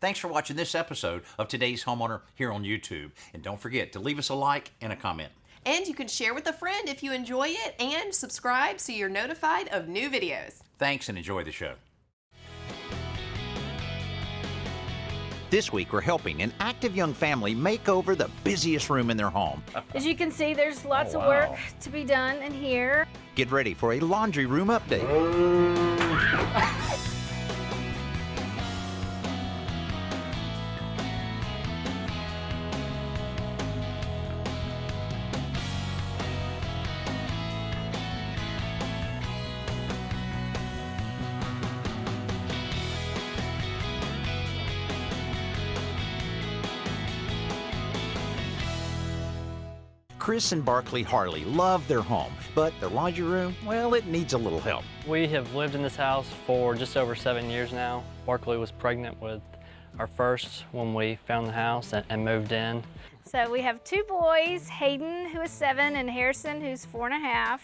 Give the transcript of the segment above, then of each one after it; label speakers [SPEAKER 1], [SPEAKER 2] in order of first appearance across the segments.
[SPEAKER 1] Thanks for watching this episode of Today's Homeowner here on YouTube. And don't forget to leave us a like and a comment.
[SPEAKER 2] And you can share with a friend if you enjoy it, and subscribe so you're notified of new videos.
[SPEAKER 1] Thanks and enjoy the show. This week we're helping an active young family make over the busiest room in their home.
[SPEAKER 3] As you can see, there's lots of work to be done in here.
[SPEAKER 1] Get ready for a laundry room update. Chris and Barkley Harley love their home, but their laundry room, well, it needs a little help.
[SPEAKER 4] We have lived in this house for just over 7 years now. Barkley was pregnant with our first when we found the house and moved in.
[SPEAKER 3] So we have two boys, Hayden, who is 7, and Harrison, who's 4.5.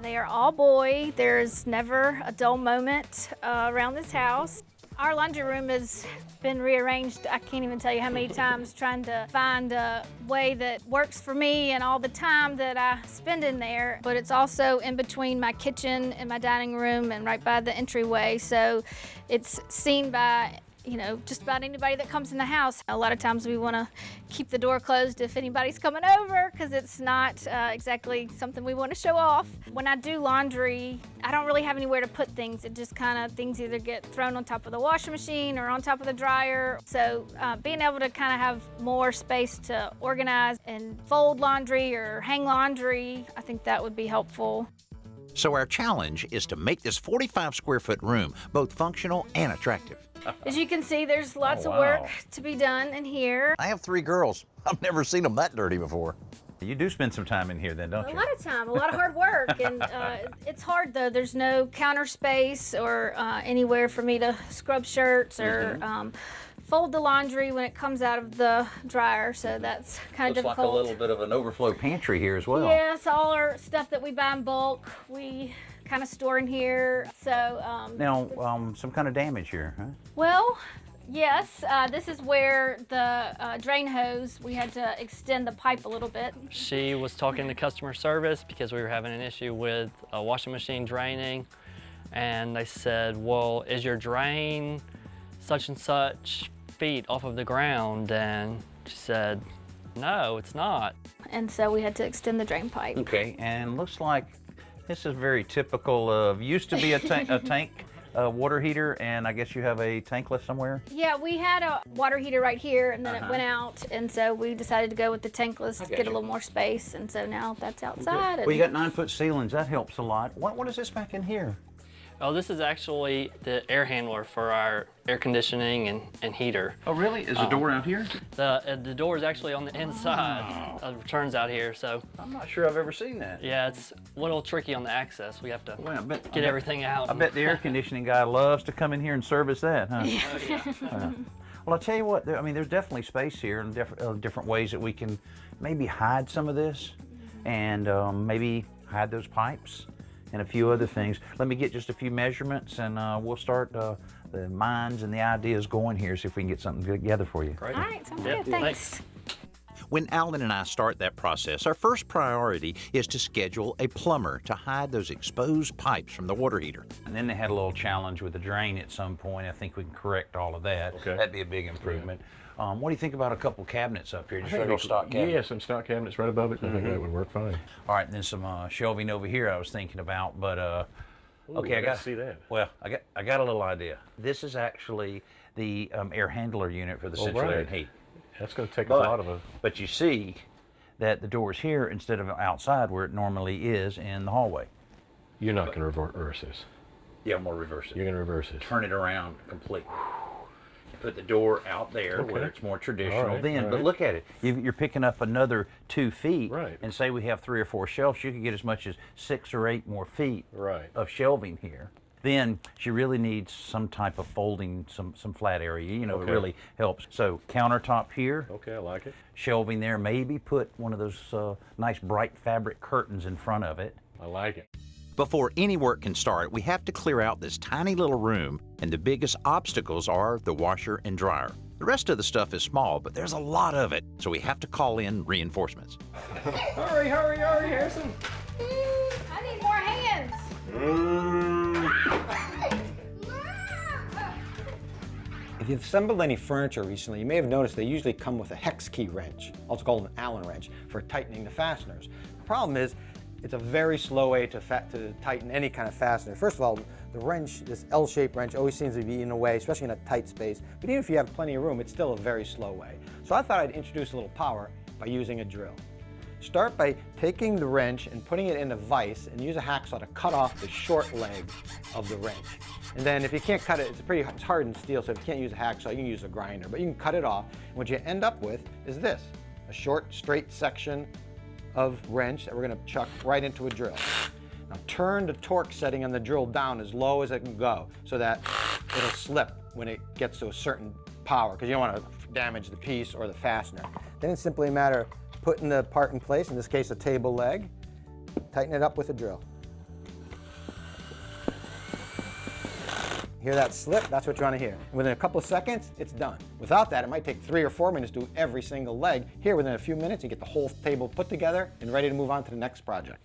[SPEAKER 3] They are all boy. There's never a dull moment around this house. Our laundry room has been rearranged, I can't even tell you how many times, trying to find a way that works for me and all the time that I spend in there. But it's also in between my kitchen and my dining room and right by the entryway. So it's seen by, you know, just about anybody that comes in the house. A lot of times we want to keep the door closed if anybody's coming over, because it's not exactly something we want to show off. When I do laundry, I don't really have anywhere to put things. It just kind of, things either get thrown on top of the washing machine or on top of the dryer. So being able to kind of have more space to organize and fold laundry or hang laundry, I think that would be helpful.
[SPEAKER 1] So our challenge is to make this 45 square foot room both functional and attractive.
[SPEAKER 3] As you can see, there's lots of work to be done in here.
[SPEAKER 1] I have 3 girls. I've never seen them that dirty before. You do spend some time in here then, don't you?
[SPEAKER 3] A lot of time, a lot of hard work, and it's hard though. There's no counter space or anywhere for me to scrub shirts or fold the laundry when it comes out of the dryer, so that's kind of difficult.
[SPEAKER 1] Looks like a little bit of an overflow pantry here as well.
[SPEAKER 3] Yes, all our stuff that we buy in bulk, we kind of store in here. So
[SPEAKER 1] now, some kind of damage here, huh?
[SPEAKER 3] Well, yes, this is where the drain hose, we had to extend the pipe a little bit.
[SPEAKER 4] She was talking to customer service because we were having an issue with a washing machine draining. And they said, well, is your drain such and such feet off of the ground? And she said, no, it's not.
[SPEAKER 3] And so we had to extend the drain pipe.
[SPEAKER 1] Okay, and looks like this is very typical of, used to be a tank water heater, and I guess you have a tankless somewhere?
[SPEAKER 3] Yeah, we had a water heater right here, and then it went out, and so we decided to go with the tankless to get a little more space, and so now that's outside.
[SPEAKER 1] Well, you got 9-foot ceilings, that helps a lot. What is this back in here?
[SPEAKER 4] Oh, this is actually the air handler for our air conditioning and heater.
[SPEAKER 1] Oh, really? Is the door out here?
[SPEAKER 4] The door is actually on the inside. It turns out here, so.
[SPEAKER 1] I'm not sure I've ever seen that.
[SPEAKER 4] Yeah, it's a little tricky on the access. We have to
[SPEAKER 1] get
[SPEAKER 4] everything out.
[SPEAKER 1] I bet the air conditioning guy loves to come in here and service that, huh? Well, I'll tell you what, I mean, there's definitely space here and different ways that we can maybe hide some of this and maybe hide those pipes and a few other things. Let me get just a few measurements, and we'll start the minds and the ideas going here, see if we can get something good together for you.
[SPEAKER 4] Great.
[SPEAKER 3] All right, sounds good, thanks.
[SPEAKER 1] When Alan and I start that process, our first priority is to schedule a plumber to hide those exposed pipes from the water heater. And then they had a little challenge with the drain at some point. I think we can correct all of that.
[SPEAKER 5] Okay.
[SPEAKER 1] That'd be a big improvement. What do you think about a couple cabinets up here? Just regular stock cabinets?
[SPEAKER 5] Yeah, some stock cabinets right above it. I think that would work fine.
[SPEAKER 1] All right, and then some shelving over here I was thinking about, but okay, I got
[SPEAKER 5] to see that.
[SPEAKER 1] Well, I got a little idea. This is actually the air handler unit for the central air and heat.
[SPEAKER 5] That's going to take a lot of
[SPEAKER 1] But you see that the door's here instead of outside where it normally is in the hallway.
[SPEAKER 5] You're not going to reverse this.
[SPEAKER 1] Yeah, I'm going to reverse it.
[SPEAKER 5] You're going to reverse it.
[SPEAKER 1] Turn it around completely. Put the door out there where it's more traditional but look at it. You're picking up another 2 feet.
[SPEAKER 5] Right.
[SPEAKER 1] And say we have 3 or 4 shelves, you could get as much as 6 or 8 more feet of shelving here. Then she really needs some type of folding, some flat area, you know, it really helps. So countertop here.
[SPEAKER 5] Okay, I like it.
[SPEAKER 1] Shelving there, maybe put one of those nice bright fabric curtains in front of it.
[SPEAKER 5] I like it.
[SPEAKER 1] Before any work can start, we have to clear out this tiny little room, and the biggest obstacles are the washer and dryer. The rest of the stuff is small, but there's a lot of it, so we have to call in reinforcements.
[SPEAKER 4] Hurry, Harrison.
[SPEAKER 3] I need more hands.
[SPEAKER 6] If you've assembled any furniture recently, you may have noticed they usually come with a hex key wrench, also called an Allen wrench, for tightening the fasteners. The problem is, it's a very slow way to tighten any kind of fastener. First of all, the wrench, this L-shaped wrench, always seems to be in a way, especially in a tight space. But even if you have plenty of room, it's still a very slow way. So I thought I'd introduce a little power by using a drill. Start by taking the wrench and putting it in a vise and use a hacksaw to cut off the short leg of the wrench. And then if you can't cut it, it's hardened steel, so if you can't use a hacksaw, you can use a grinder, but you can cut it off. And what you end up with is this, a short, straight section of wrench that we're going to chuck right into a drill. Now turn the torque setting on the drill down as low as it can go so that it'll slip when it gets to a certain power, because you don't want to damage the piece or the fastener. Then it's simply a matter of putting the part in place, in this case a table leg, tighten it up with a drill. Hear that slip? That's what you want to hear. And within a couple of seconds, it's done. Without that, it might take 3 or 4 minutes to do every single leg. Here, within a few minutes, you get the whole table put together and ready to move on to the next project.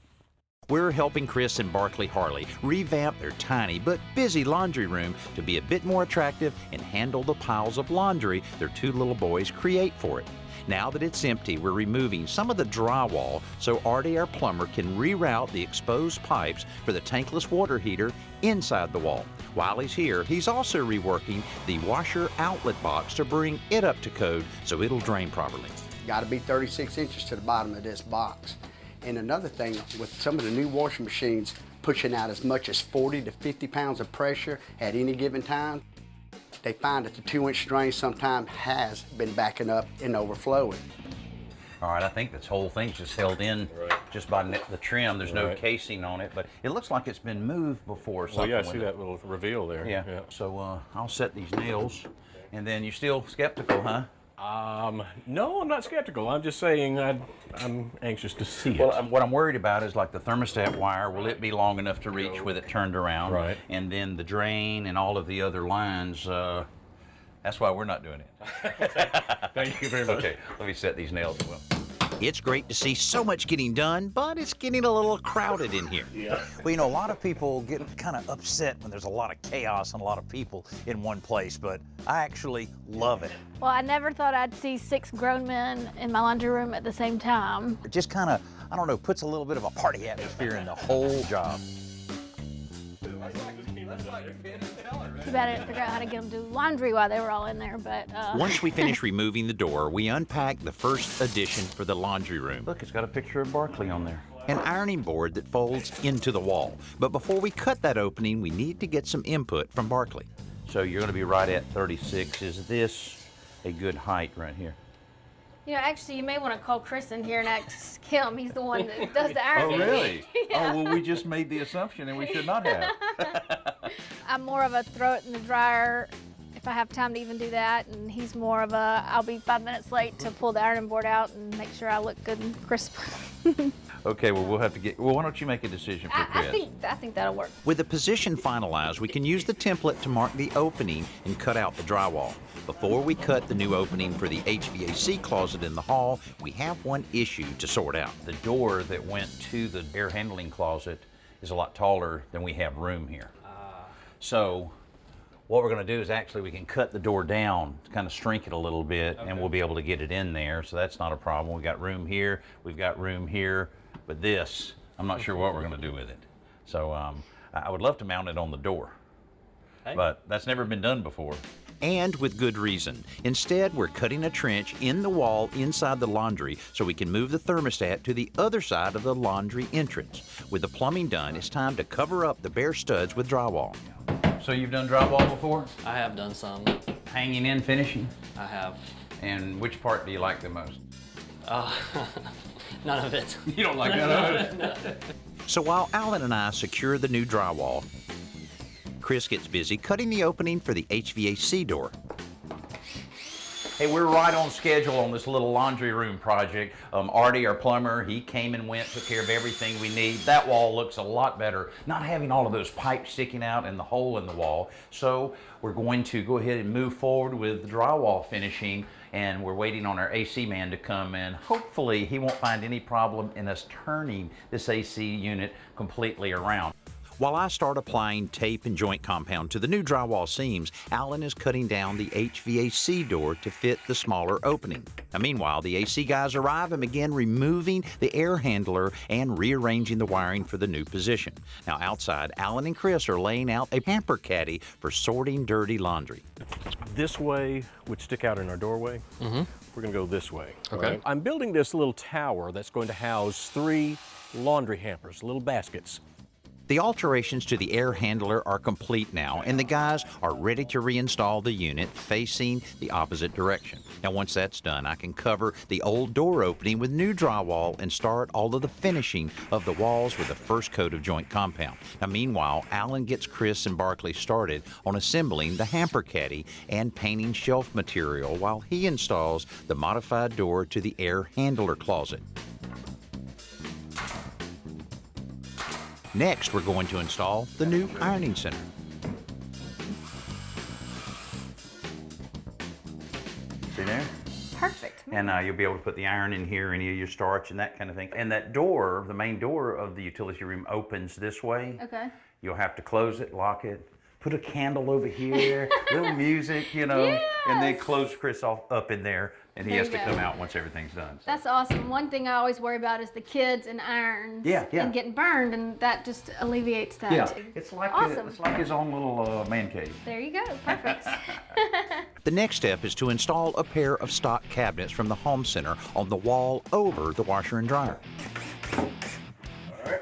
[SPEAKER 1] We're helping Chris and Barkley Harley revamp their tiny but busy laundry room to be a bit more attractive and handle the piles of laundry their 2 little boys create for it. Now that it's empty, we're removing some of the drywall so Artie, our plumber, can reroute the exposed pipes for the tankless water heater inside the wall. While he's here, he's also reworking the washer outlet box to bring it up to code so it'll drain properly.
[SPEAKER 7] Got to be 36 inches to the bottom of this box. And another thing, with some of the new washing machines pushing out as much as 40 to 50 pounds of pressure at any given time, they find that the 2-inch drain sometimes has been backing up and overflowing.
[SPEAKER 1] All right, I think this whole thing's just held in just by the trim. There's no casing on it, but it looks like it's been moved before.
[SPEAKER 5] Well, yeah, I see that little reveal there.
[SPEAKER 1] Yeah. So I'll set these nails, and then you're still skeptical, huh?
[SPEAKER 5] No, I'm not skeptical. I'm just saying I'm anxious to see it.
[SPEAKER 1] Well, what I'm worried about is like the thermostat wire. Will it be long enough to reach with it turned around?
[SPEAKER 5] Right.
[SPEAKER 1] And then the drain and all of the other lines. That's why we're not doing it.
[SPEAKER 5] Thank you very much.
[SPEAKER 1] Okay, let me set these nails as well. It's great to see so much getting done, but it's getting a little crowded in here.
[SPEAKER 5] Yeah.
[SPEAKER 1] Well, you know, a lot of people get kind of upset when there's a lot of chaos and a lot of people in one place, but I actually love it.
[SPEAKER 3] Well, I never thought I'd see 6 grown men in my laundry room at the same time.
[SPEAKER 1] It just kind of, I don't know, puts a little bit of a party atmosphere in the whole job.
[SPEAKER 3] Too bad I didn't figure out how to get them to do laundry while they were all in there, but...
[SPEAKER 1] Once we finish removing the door, we unpack the first addition for the laundry room. Look, it's got a picture of Barkley on there. An ironing board that folds into the wall. But before we cut that opening, we need to get some input from Barkley. So you're going to be right at 36. Is this a good height right here?
[SPEAKER 3] You know, actually, you may want to call Chris in here and ask him. He's the one that does the ironing.
[SPEAKER 1] Oh, really?
[SPEAKER 3] Yeah.
[SPEAKER 1] Oh, well, we just made the assumption and we should not have.
[SPEAKER 3] I'm more of a throw it in the dryer if I have time to even do that, and he's more of a I'll be 5 minutes late to pull the ironing board out and make sure I look good and crisp.
[SPEAKER 1] Okay, well, we'll have to get, well, why don't you make a decision for Chris?
[SPEAKER 3] I think that'll work.
[SPEAKER 1] With the position finalized, we can use the template to mark the opening and cut out the drywall. Before we cut the new opening for the HVAC closet in the hall, we have one issue to sort out. The door that went to the air handling closet is a lot taller than we have room here. So what we're going to do is actually we can cut the door down, kind of shrink it a little bit, and we'll be able to get it in there. So that's not a problem. We've got room here, we've got room here, but this, I'm not sure what we're going to do with it. So I would love to mount it on the door, but that's never been done before. And with good reason. Instead, we're cutting a trench in the wall inside the laundry so we can move the thermostat to the other side of the laundry entrance. With the plumbing done, it's time to cover up the bare studs with drywall. So you've done drywall before?
[SPEAKER 4] I have done some.
[SPEAKER 1] Hanging in, finishing?
[SPEAKER 4] I have.
[SPEAKER 1] And which part do you like the most?
[SPEAKER 4] None of it.
[SPEAKER 1] You don't like none of it? So while Alan and I secure the new drywall, Chris gets busy cutting the opening for the HVAC door. Hey, we're right on schedule on this little laundry room project. Artie, our plumber, he came and went, took care of everything we need. That wall looks a lot better, not having all of those pipes sticking out and the hole in the wall. So we're going to go ahead and move forward with the drywall finishing, and we're waiting on our AC man to come in. Hopefully he won't find any problem in us turning this AC unit completely around. While I start applying tape and joint compound to the new drywall seams, Alan is cutting down the HVAC door to fit the smaller opening. Now, meanwhile, the AC guys arrive and begin removing the air handler and rearranging the wiring for the new position. Now, outside, Alan and Chris are laying out a hamper caddy for sorting dirty laundry.
[SPEAKER 5] This way would stick out in our doorway. We're gonna go this way.
[SPEAKER 4] Okay.
[SPEAKER 5] Right? I'm building this little tower that's going to house 3 laundry hampers, little baskets.
[SPEAKER 1] The alterations to the air handler are complete now, and the guys are ready to reinstall the unit facing the opposite direction. Now, once that's done, I can cover the old door opening with new drywall and start all of the finishing of the walls with the first coat of joint compound. Now, meanwhile, Alan gets Chris and Barkley started on assembling the hamper caddy and painting shelf material while he installs the modified door to the air handler closet. Next, we're going to install the new ironing center. See there?
[SPEAKER 3] Perfect.
[SPEAKER 1] And you'll be able to put the iron in here, any of your starch and that kind of thing. And that door, the main door of the utility room, opens this way.
[SPEAKER 3] Okay.
[SPEAKER 1] You'll have to close it, lock it, put a candle over here, little music, you know, and then close Chris up in there. And he
[SPEAKER 3] There
[SPEAKER 1] has
[SPEAKER 3] you
[SPEAKER 1] to
[SPEAKER 3] go.
[SPEAKER 1] come out once everything's done. So.
[SPEAKER 3] That's awesome. One thing I always worry about is the kids and irons
[SPEAKER 1] Yeah.
[SPEAKER 3] and getting burned, and that just alleviates that.
[SPEAKER 1] Yeah, it's like
[SPEAKER 3] Awesome.
[SPEAKER 1] it's like his own little man cave.
[SPEAKER 3] There you go. Perfect.
[SPEAKER 1] The next step is to install a pair of stock cabinets from the home center on the wall over the washer and dryer.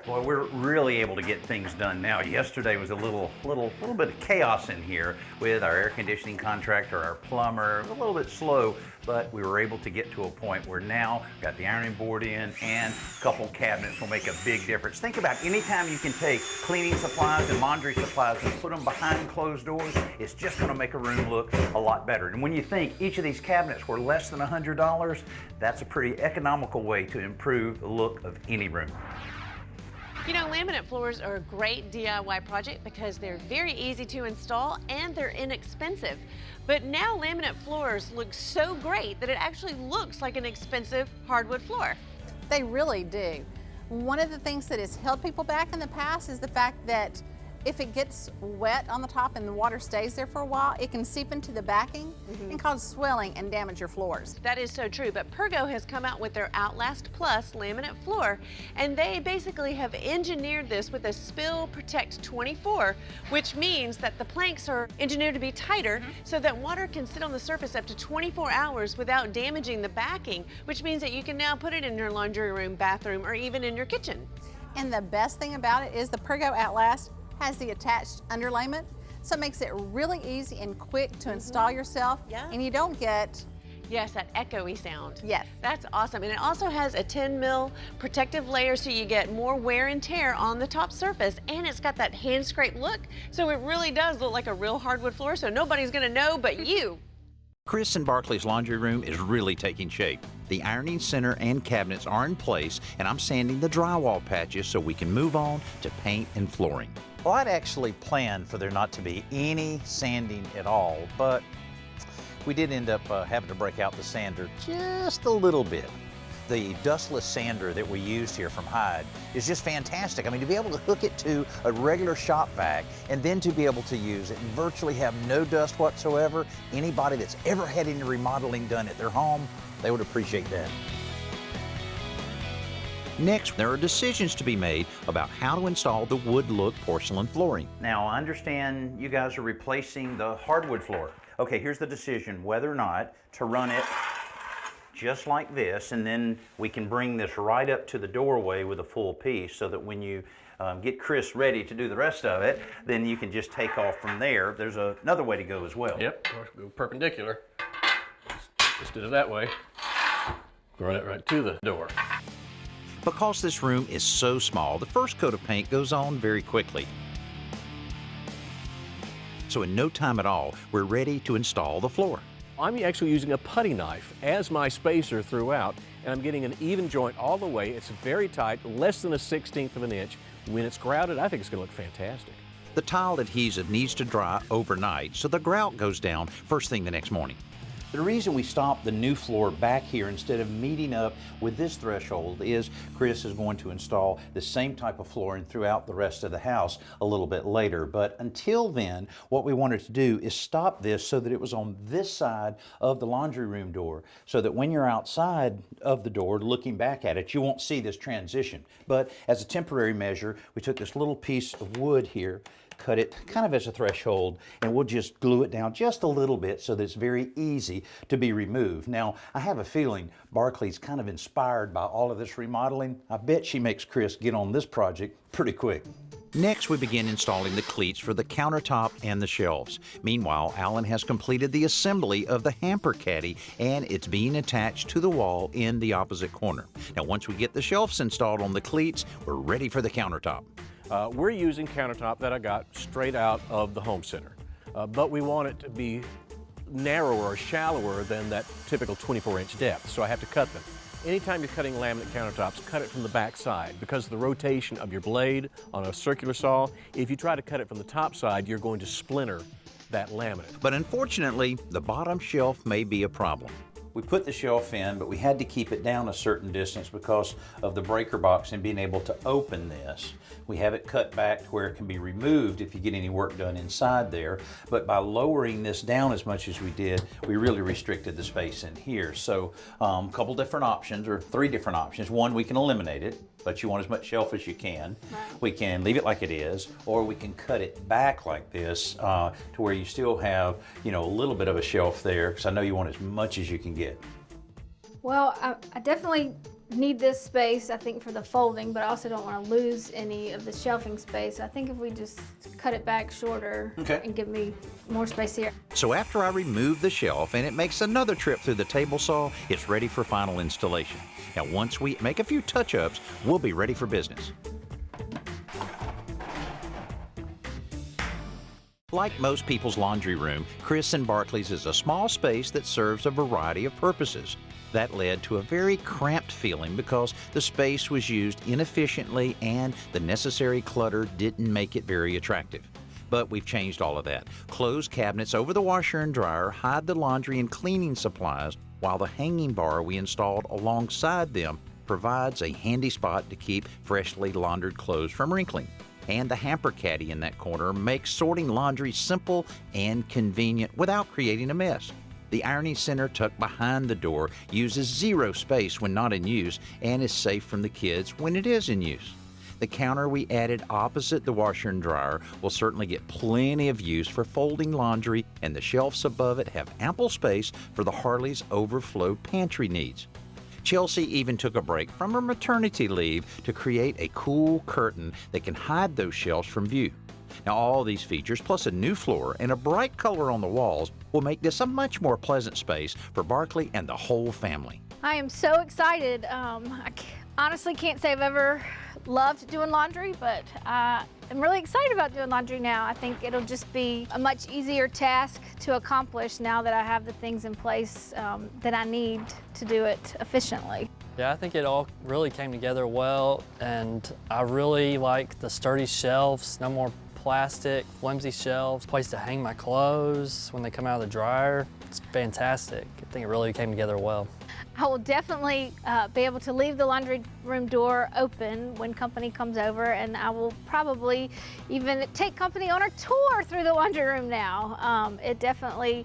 [SPEAKER 1] Boy, we're really able to get things done now. Yesterday was a little bit of chaos in here with our air conditioning contractor, our plumber. It was a little bit slow, but we were able to get to a point where now we've got the ironing board in, and a couple cabinets will make a big difference. Think about anytime you can take cleaning supplies and laundry supplies and put them behind closed doors, it's just going to make a room look a lot better. And when you think each of these cabinets were less than $100, that's a pretty economical way to improve the look of any room.
[SPEAKER 8] You know, laminate floors are a great DIY project because they're very easy to install and they're inexpensive. But now laminate floors look so great that it actually looks like an expensive hardwood floor.
[SPEAKER 9] They really do. One of the things that has held people back in the past is the fact that if it gets wet on the top and the water stays there for a while, it can seep into the backing and cause swelling and damage your floors.
[SPEAKER 8] That is so true, but Pergo has come out with their Outlast Plus laminate floor, and they basically have engineered this with a Spill Protect 24, which means that the planks are engineered to be tighter so that water can sit on the surface up to 24 hours without damaging the backing, which means that you can now put it in your laundry room, bathroom, or even in your kitchen.
[SPEAKER 9] And the best thing about it is the Pergo Outlast has the attached underlayment, so it makes it really easy and quick to install yourself, and you don't get
[SPEAKER 8] Yes, that echoey sound.
[SPEAKER 9] Yes.
[SPEAKER 8] That's awesome. And it also has a 10 mil protective layer so you get more wear and tear on the top surface, and it's got that hand scrape look, so it really does look like a real hardwood floor, so nobody's gonna know but you.
[SPEAKER 1] Chris and Barkley's laundry room is really taking shape. The ironing center and cabinets are in place, and I'm sanding the drywall patches so we can move on to paint and flooring. Well, I'd actually planned for there not to be any sanding at all, but we did end up having to break out the sander just a little bit. The dustless sander that we used here from Hyde is just fantastic. I mean, to be able to hook it to a regular shop vac and then to be able to use it and virtually have no dust whatsoever, anybody that's ever had any remodeling done at their home, they would appreciate that. Next, there are decisions to be made about how to install the wood look porcelain flooring. Now, I understand you guys are replacing the hardwood floor. Okay, here's the decision, whether or not to run it just like this, and then we can bring this right up to the doorway with a full piece so that when you get Chris ready to do the rest of it, then you can just take off from there. There's another way to go as well.
[SPEAKER 5] Yep, go perpendicular. Just did it that way. Run it right to the door.
[SPEAKER 1] Because this room is so small, the first coat of paint goes on very quickly. So in no time at all, we're ready to install the floor.
[SPEAKER 5] I'm actually using a putty knife as my spacer throughout, and I'm getting an even joint all the way. It's very tight, less than a 1/16 of an inch. When it's grouted, I think it's going to look fantastic.
[SPEAKER 1] The tile adhesive needs to dry overnight, so the grout goes down first thing the next morning. The reason we stopped the new floor back here instead of meeting up with this threshold is Chris is going to install the same type of flooring throughout the rest of the house a little bit later. But until then, what we wanted to do is stop this so that it was on this side of the laundry room door, so that when you're outside of the door looking back at it, you won't see this transition. But as a temporary measure, we took this little piece of wood here, cut it kind of as a threshold, and we'll just glue it down just a little bit so that it's very easy to be removed. Now, I have a feeling Barclay's kind of inspired by all of this remodeling. I bet she makes Chris get on this project pretty quick. Next, we begin installing the cleats for the countertop and the shelves. Meanwhile, Alan has completed the assembly of the hamper caddy, and it's being attached to the wall in the opposite corner. Now, once we get the shelves installed on the cleats, we're ready for the countertop.
[SPEAKER 5] We're using countertop that I got straight out of the home center, but we want it to be narrower or shallower than that typical 24-inch depth, so I have to cut them. Anytime you're cutting laminate countertops, cut it from the back side because of the rotation of your blade on a circular saw. If you try to cut it from the top side, you're going to splinter that laminate.
[SPEAKER 1] But unfortunately, the bottom shelf may be a problem. We put the shelf in, but we had to keep it down a certain distance because of the breaker box and being able to open this. We have it cut back to where it can be removed if you get any work done inside there. But by lowering this down as much as we did, we really restricted the space in here. So a couple different options, or 3 different options. One, we can eliminate it, but you want as much shelf as you can. Right. We can leave it like it is, or we can cut it back like this to where you still have, a little bit of a shelf there, because I know you want as much as you can get.
[SPEAKER 3] Well, I definitely need this space, I think, for the folding, but I also don't want to lose any of the shelving space. I think if we just cut it back shorter and give me more space here.
[SPEAKER 1] So after I remove the shelf and it makes another trip through the table saw, it's ready for final installation. Now, once we make a few touch-ups, we'll be ready for business. Like most people's laundry room, Chris and Barclay's is a small space that serves a variety of purposes. That led to a very cramped feeling because the space was used inefficiently and the necessary clutter didn't make it very attractive. But we've changed all of that. Closed cabinets over the washer and dryer hide the laundry and cleaning supplies, while the hanging bar we installed alongside them provides a handy spot to keep freshly laundered clothes from wrinkling. And the hamper caddy in that corner makes sorting laundry simple and convenient without creating a mess. The ironing center tucked behind the door uses 0 space when not in use and is safe from the kids when it is in use. The counter we added opposite the washer and dryer will certainly get plenty of use for folding laundry, and the shelves above it have ample space for the Harley's overflow pantry needs. Chelsea even took a break from her maternity leave to create a cool curtain that can hide those shelves from view. Now, all these features, plus a new floor and a bright color on the walls, will make this a much more pleasant space for Barclay and the whole family.
[SPEAKER 3] I am so excited. Honestly can't say I've ever loved doing laundry, but I'm really excited about doing laundry now. I think it'll just be a much easier task to accomplish now that I have the things in place that I need to do it efficiently.
[SPEAKER 4] Yeah, I think it all really came together well, and I really like the sturdy shelves, no more plastic, flimsy shelves, place to hang my clothes when they come out of the dryer. It's fantastic. I think it really came together well.
[SPEAKER 3] I will definitely be able to leave the laundry room door open when company comes over, and I will probably even take company on a tour through the laundry room now. It definitely,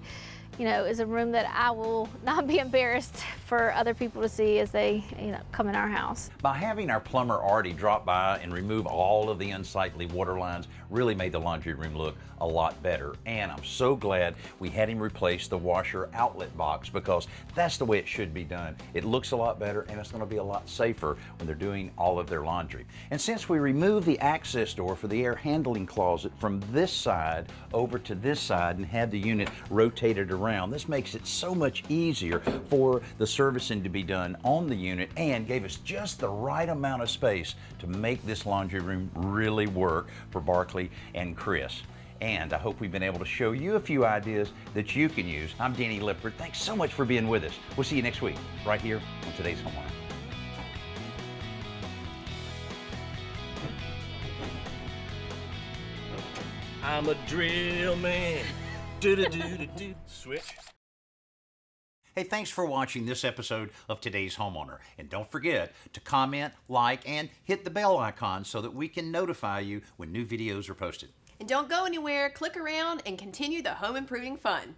[SPEAKER 3] is a room that I will not be embarrassed for other people to see as they, come in our house.
[SPEAKER 1] By having our plumber already drop by and remove all of the unsightly water lines really made the laundry room look a lot better. And I'm so glad we had him replace the washer outlet box, because that's the way it should be done. It looks a lot better, and it's going to be a lot safer when they're doing all of their laundry. And since we removed the access door for the air handling closet from this side over to this side and had the unit rotated around, this makes it so much easier for the servicing to be done on the unit, and gave us just the right amount of space to make this laundry room really work for Barclay and Chris. And I hope we've been able to show you a few ideas that you can use. I'm Danny Lipford. Thanks so much for being with us. We'll see you next week, right here on Today's Homeowner.
[SPEAKER 10] I'm a drill man. Do-do-do-do-do. Switch.
[SPEAKER 1] Hey, thanks for watching this episode of Today's Homeowner. And don't forget to comment, like, and hit the bell icon so that we can notify you when new videos are posted.
[SPEAKER 2] And don't go anywhere, click around and continue the home improving fun.